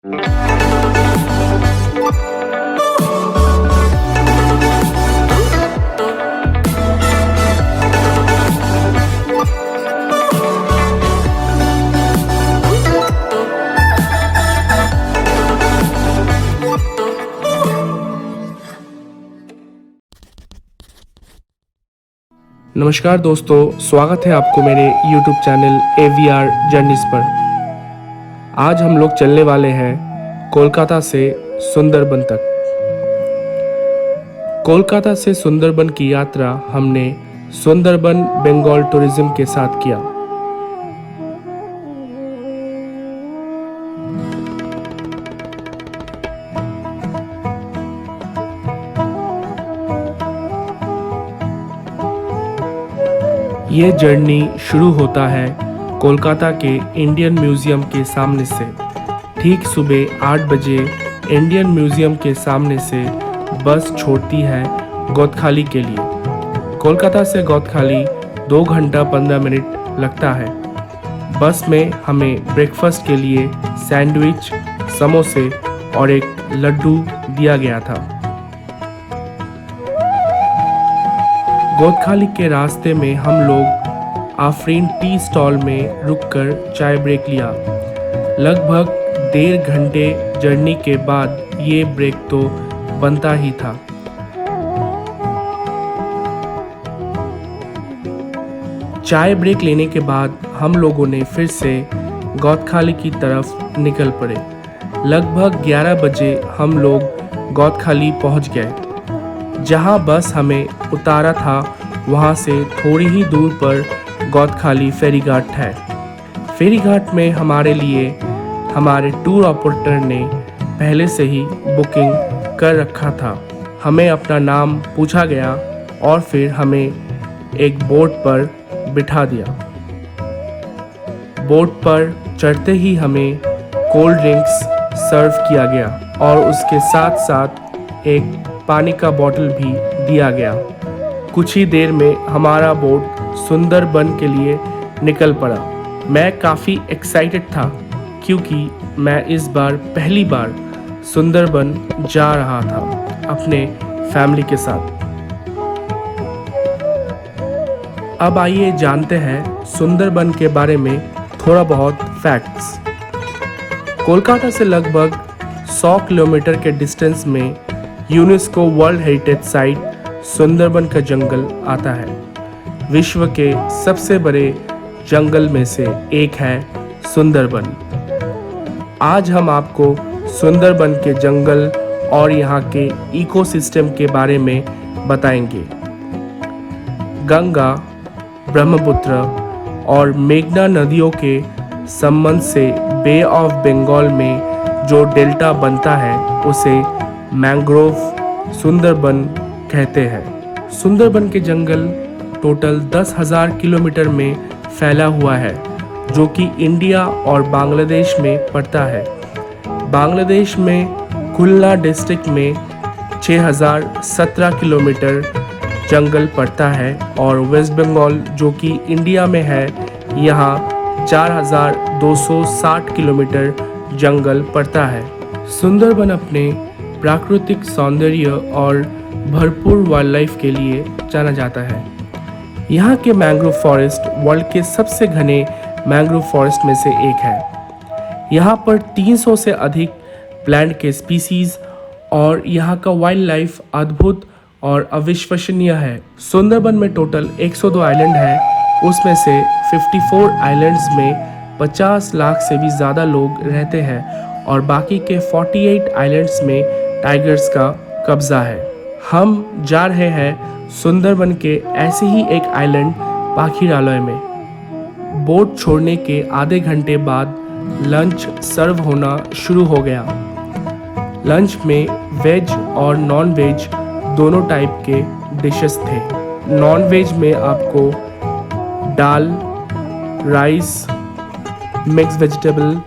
नमस्कार दोस्तों, स्वागत है आपको मेरे YouTube चैनल AVR जर्नीज पर। आज हम लोग चलने वाले हैं कोलकाता से सुंदरबन तक। कोलकाता से सुंदरबन की यात्रा हमने सुंदरबन बंगाल टूरिज्म के साथ किया। ये जर्नी शुरू होता है कोलकाता के इंडियन म्यूज़ियम के सामने से। ठीक सुबह 8 बजे इंडियन म्यूज़ियम के सामने से बस छोड़ती है गौतखाली के लिए। कोलकाता से गौतखाली 2 घंटा 15 मिनट लगता है। बस में हमें ब्रेकफास्ट के लिए सैंडविच, समोसे और एक लड्डू दिया गया था। गौतखाली के रास्ते में हम लोग आफरीन टी स्टॉल में रुककर चाय ब्रेक लिया। लगभग 1.5 घंटे जर्नी के बाद ये ब्रेक तो बनता ही था। चाय ब्रेक लेने के बाद हम लोगों ने फिर से गौतखाली की तरफ निकल पड़े। लगभग 11 बजे हम लोग गौतखाली पहुंच गए। जहां बस हमें उतारा था वहां से थोड़ी ही दूर पर गौतखाली फेरीघाट है। फेरीघाट में हमारे लिए हमारे टूर ऑपरेटर ने पहले से ही बुकिंग कर रखा था। हमें अपना नाम पूछा गया और फिर हमें एक बोट पर बिठा दिया। बोट पर चढ़ते ही हमें कोल्ड ड्रिंक्स सर्व किया गया और उसके साथ साथ एक पानी का बोतल भी दिया गया। कुछ ही देर में हमारा बोट सुंदरबन के लिए निकल पड़ा। मैं काफ़ी एक्साइटेड था क्योंकि मैं इस बार पहली बार सुंदरबन जा रहा था अपने फैमिली के साथ। अब आइए जानते हैं सुंदरबन के बारे में थोड़ा बहुत फैक्ट्स। कोलकाता से लगभग 100 किलोमीटर के डिस्टेंस में UNESCO world heritage site Sundarban का जंगल आता है। विश्व के सबसे बड़े जंगल में से एक है सुंदरबन। आज हम आपको सुंदरबन के जंगल और यहाँ के इकोसिस्टम के बारे में बताएंगे। गंगा, ब्रह्मपुत्र और मेघना नदियों के संबंध से बे ऑफ बंगाल में जो डेल्टा बनता है उसे मैंग्रोव सुंदरबन कहते हैं। सुंदरबन के जंगल टोटल 10,000 किलोमीटर में फैला हुआ है जो कि इंडिया और बांग्लादेश में पड़ता है। बांग्लादेश में खुलना डिस्ट्रिक्ट में 6,017 किलोमीटर जंगल पड़ता है और वेस्ट बंगाल जो कि इंडिया में है यहाँ 4,260 किलोमीटर जंगल पड़ता है। सुंदरबन अपने प्राकृतिक सौंदर्य और भरपूर वाइल्ड लाइफ के लिए जाना जाता है। यहाँ के मैंग्रोव फॉरेस्ट वर्ल्ड के सबसे घने मैंग्रोव फॉरेस्ट में से एक है। यहाँ पर 300 से अधिक प्लांट के स्पीसीज और यहाँ का वाइल्ड लाइफ अद्भुत और अविश्वसनीय है। सुंदरबन में टोटल 102 आइलैंड है। उसमें से 54 आइलैंड्स में 50 लाख से भी ज़्यादा लोग रहते हैं और बाकी के 48 आइलैंड्स में टाइगर्स का कब्जा है। हम जा रहे हैं सुंदरबन के ऐसे ही एक आइलैंड पाखीरालय में। बोट छोड़ने के आधे घंटे बाद लंच सर्व होना शुरू हो गया। लंच में वेज और नॉन वेज दोनों टाइप के डिशेस थे। नॉन वेज में आपको दाल, राइस, मिक्स वेजिटेबल,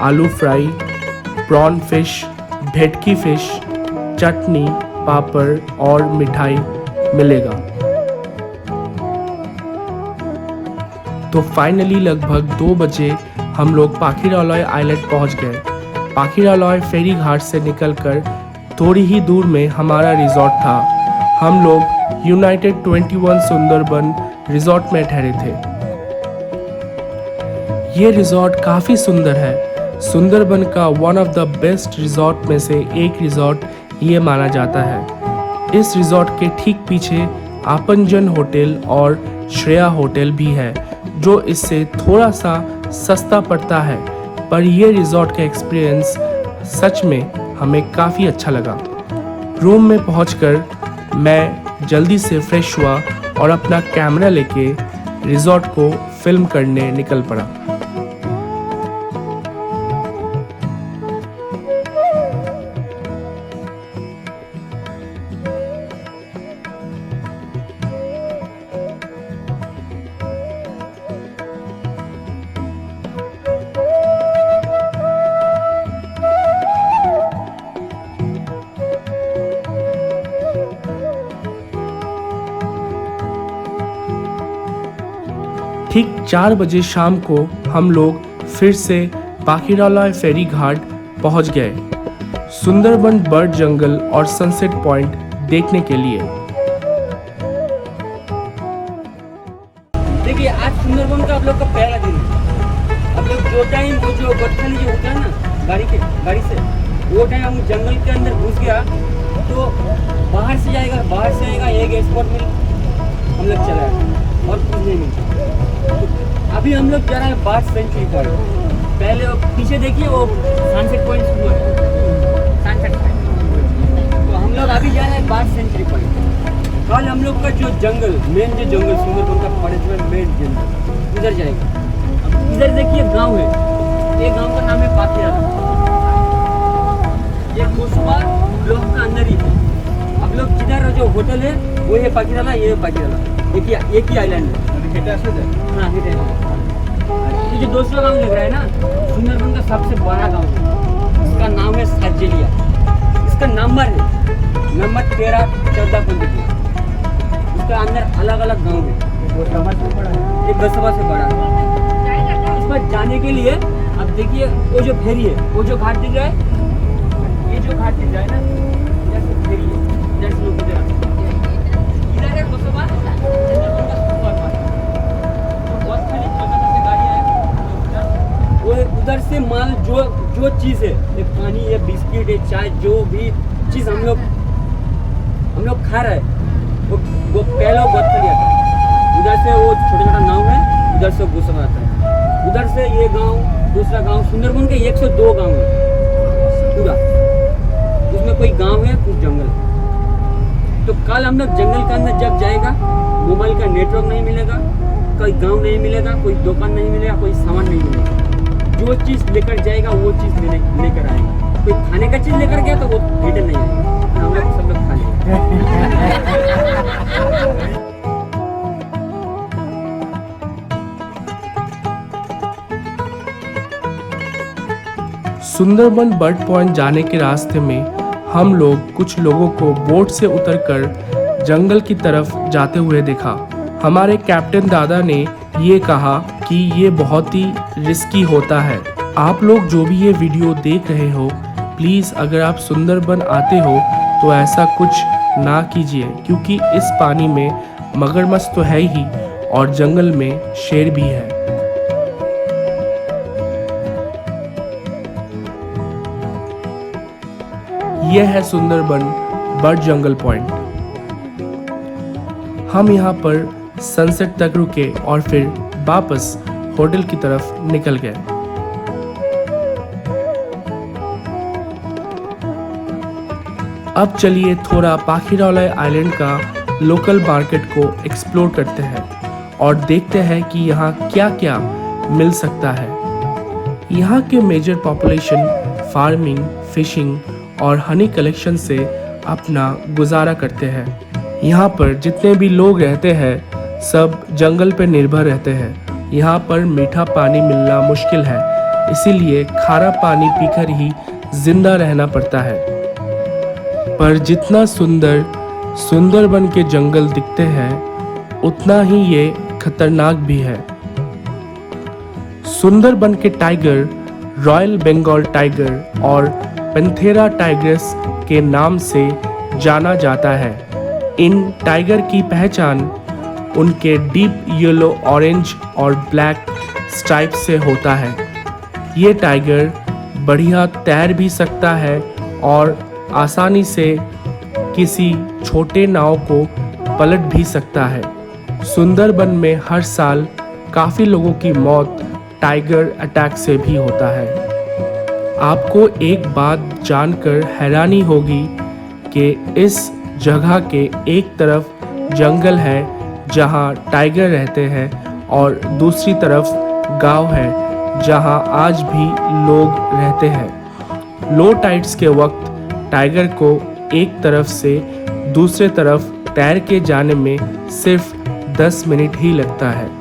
आलू फ्राई, प्रॉन फिश, भेटकी फिश, चटनी, पापड़ और मिठाई मिलेगा। तो फाइनली लगभग 2 बजे हम लोग पाखीरालय आइलैंड पहुंच गए। पाखीरालॉय फेरी घाट से निकलकर थोड़ी ही दूर में हमारा रिजॉर्ट था। हम लोग यूनाइटेड 21 सुंदरबन रिजॉर्ट में ठहरे थे। ये रिजॉर्ट काफ़ी सुंदर है। सुंदरबन का one of the best resort में से एक रिजॉर्ट ये माना जाता है। इस रिजॉर्ट के ठीक पीछे आपनजन होटल और श्रेया होटल भी है, जो इससे थोड़ा सा सस्ता पड़ता है, पर यह रिजॉर्ट का एक्सपीरियंस सच में हमें काफ़ी अच्छा लगा। रूम में पहुंचकर मैं जल्दी से फ्रेश हुआ और अपना कैमरा लेके रिजॉर्ट को फिल्म करने निकल पड़ा। ठीक 4 बजे शाम को हम लोग फिर से पाखीरालॉय फेरी घाट पहुंच गए सुंदरबन बर्ड जंगल और सनसेट पॉइंट देखने के लिए। देखिए, आज सुंदरबन का आप लोग का पहला दिन है। आप लोग जो टाइम वो जो गठली जो होता है ना गाड़ी से वो टाइम हम जंगल के अंदर घुस गया तो बाहर से आएगा एक स्पॉट में हम लोग चला और कुछ नहीं मिलता। अभी हम लोग जा रहे हैं बार्ड सेंचुरी पॉइंट। पहले पीछे देखिए वो सनसेट पॉइंट शुरू है, सनसेट पॉइंट। तो हम लोग अभी जा रहे हैं बार्ड सेंचुरी पॉइंट। कल हम लोग का जो जंगल मेन जो जंगल सुंदरबन का फॉरेस्ट में मेन जंगल उधर जाएगा। अब इधर देखिए गांव है, ये गांव का नाम है पाखीराला। ये कोसबा ब्लॉक का अंदर ही है। अब लोग जिधर जो होटल है वो है पाखीराला, ये है पाखीराला, एक ही आइलैंड है। हाँ, ये जो दूसरा गांव लग रहा है ना सुंदरबन का सबसे बड़ा गांव है। इसका नाम है साजेलिया। इसका नंबर है नंबर 13, 14, 15। इसका अंदर अलग अलग गांव है, एक गसबा से बड़ा है। इस पर जाने के लिए अब देखिए वो जो फेरी है, वो जो घाट दिख रहा है, ये जो घाट दिख रहा है ना, जैसे फेरी है, जैसे लोग इधर है गसबा उधर से माल जो चीज़ है, ये पानी है, बिस्किट है, चाय, जो भी चीज़ हम लोग खा रहे हैं वो पहले बहुत खा लिया था। उधर से वो छोटा नाव है, उधर से घुसना आता है। उधर से ये गांव, दूसरा गांव, सुंदरबन के 102 गांव है पूरा। उसमें कोई गांव है, कुछ जंगल। तो कल हम लोग जंगल के अंदर जब जाएगा, मोबाइल का नेटवर्क नहीं मिलेगा, कोई गांव नहीं मिलेगा, कोई दुकान नहीं मिलेगा, कोई सामान नहीं मिलेगा। जो चीज़ लेकर जाएगा वो चीज़ लेकर आएगा। कोई खाने का चीज़ लेकर गया तो वो रिटर्न नहीं आएगा। हम लोग सब लोग खा लेंगे। सुंदरबन बर्ड पॉइंट जाने के रास्ते में हम लोग कुछ लोगों को बोट से उतरकर जंगल की तरफ जाते हुए देखा। हमारे कैप्टन दादा ने ये कहा कि ये बहुत ही रिस्की होता है। आप लोग जो भी ये वीडियो देख रहे हो, प्लीज़ अगर आप सुंदरबन आते हो तो ऐसा कुछ ना कीजिए, क्योंकि इस पानी में मगरमच्छ तो है ही और जंगल में शेर भी है। यह है सुंदरबन बर्ड जंगल पॉइंट। हम यहाँ पर सनसेट तक रुके और फिर वापस होटल की तरफ निकल गए। अब चलिए थोड़ा पाखीरालॉय आइलैंड का लोकल मार्केट को एक्सप्लोर करते हैं और देखते हैं कि यहाँ क्या क्या मिल सकता है। यहाँ के मेजर पॉपुलेशन फार्मिंग, फिशिंग और हनी कलेक्शन से अपना गुजारा करते हैं। यहाँ पर जितने भी लोग रहते हैं सब जंगल पर निर्भर रहते हैं। यहाँ पर मीठा पानी मिलना मुश्किल है, इसीलिए खारा पानी पीकर ही जिंदा रहना पड़ता है। पर जितना सुंदरबन के जंगल दिखते हैं उतना ही ये खतरनाक भी है। सुंदरबन के टाइगर रॉयल बंगाल टाइगर और पैंथेरा टाइग्रिस के नाम से जाना जाता है। इन टाइगर की पहचान उनके डीप येलो, ऑरेंज और ब्लैक स्ट्राइप से होता है। ये टाइगर बढ़िया तैर भी सकता है और आसानी से किसी छोटे नाव को पलट भी सकता है। सुंदरबन में हर साल काफ़ी लोगों की मौत टाइगर अटैक से भी होता है। आपको एक बात जानकर हैरानी होगी कि इस जगह के एक तरफ जंगल है जहां टाइगर रहते हैं और दूसरी तरफ गांव है जहां आज भी लोग रहते हैं। लो टाइड्स के वक्त टाइगर को एक तरफ से दूसरे तरफ तैर के जाने में सिर्फ 10 मिनट ही लगता है।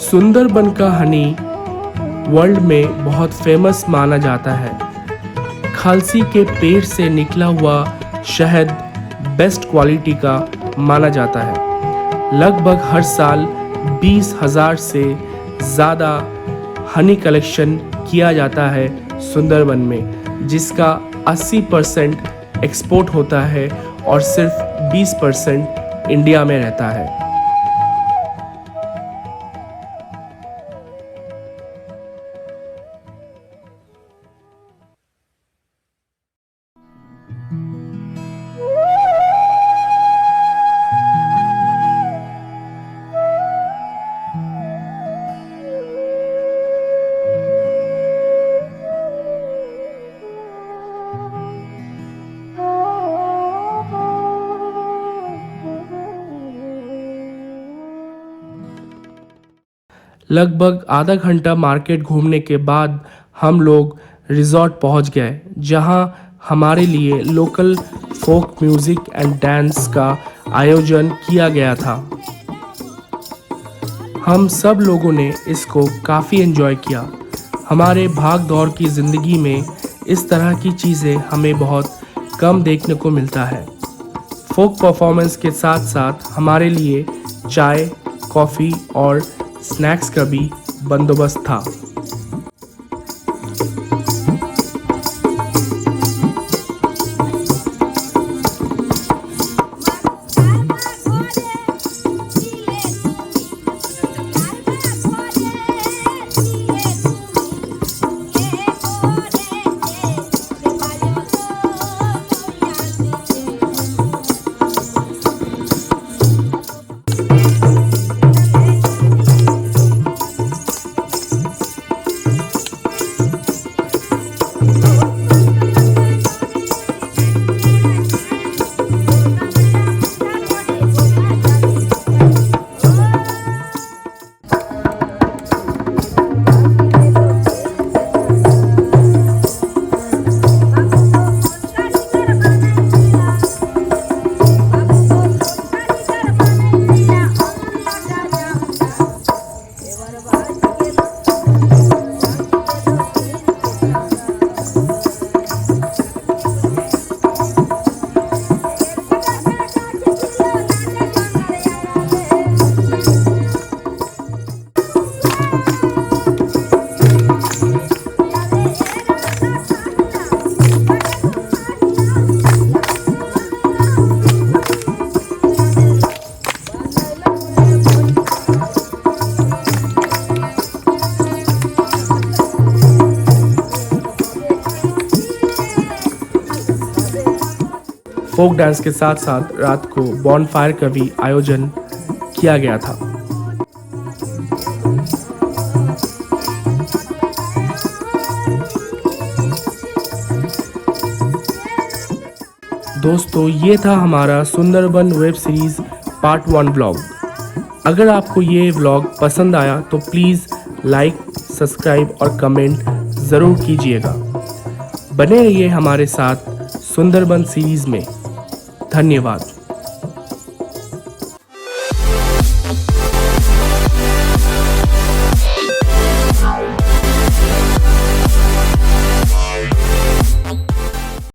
सुंदरबन का हनी वर्ल्ड में बहुत फेमस माना जाता है। खलसी के पेड़ से निकला हुआ शहद बेस्ट क्वालिटी का माना जाता है। लगभग हर साल 20,000 से ज़्यादा हनी कलेक्शन किया जाता है सुंदरबन में, जिसका 80% एक्सपोर्ट होता है और सिर्फ 20% इंडिया में रहता है। लगभग आधा घंटा मार्केट घूमने के बाद हम लोग रिजॉर्ट पहुंच गए, जहां हमारे लिए local folk music and dance का आयोजन किया गया था। हम सब लोगों ने इसको काफ़ी एंजॉय किया। हमारे भाग दौड़ की ज़िंदगी में इस तरह की चीज़ें हमें बहुत कम देखने को मिलता है। फोक परफॉर्मेंस के साथ साथ हमारे लिए चाय, कॉफ़ी और स्नैक्स का भी बंदोबस्त था। फोक डांस के साथ साथ रात को बॉनफायर का भी आयोजन किया गया था। दोस्तों, ये था हमारा Sundarban web series part 1 vlog. अगर आपको ये व्लॉग पसंद आया तो प्लीज़ लाइक, सब्सक्राइब और कमेंट ज़रूर कीजिएगा। बने रहिए हमारे साथ सुंदरबन सीरीज़ में। धन्यवाद।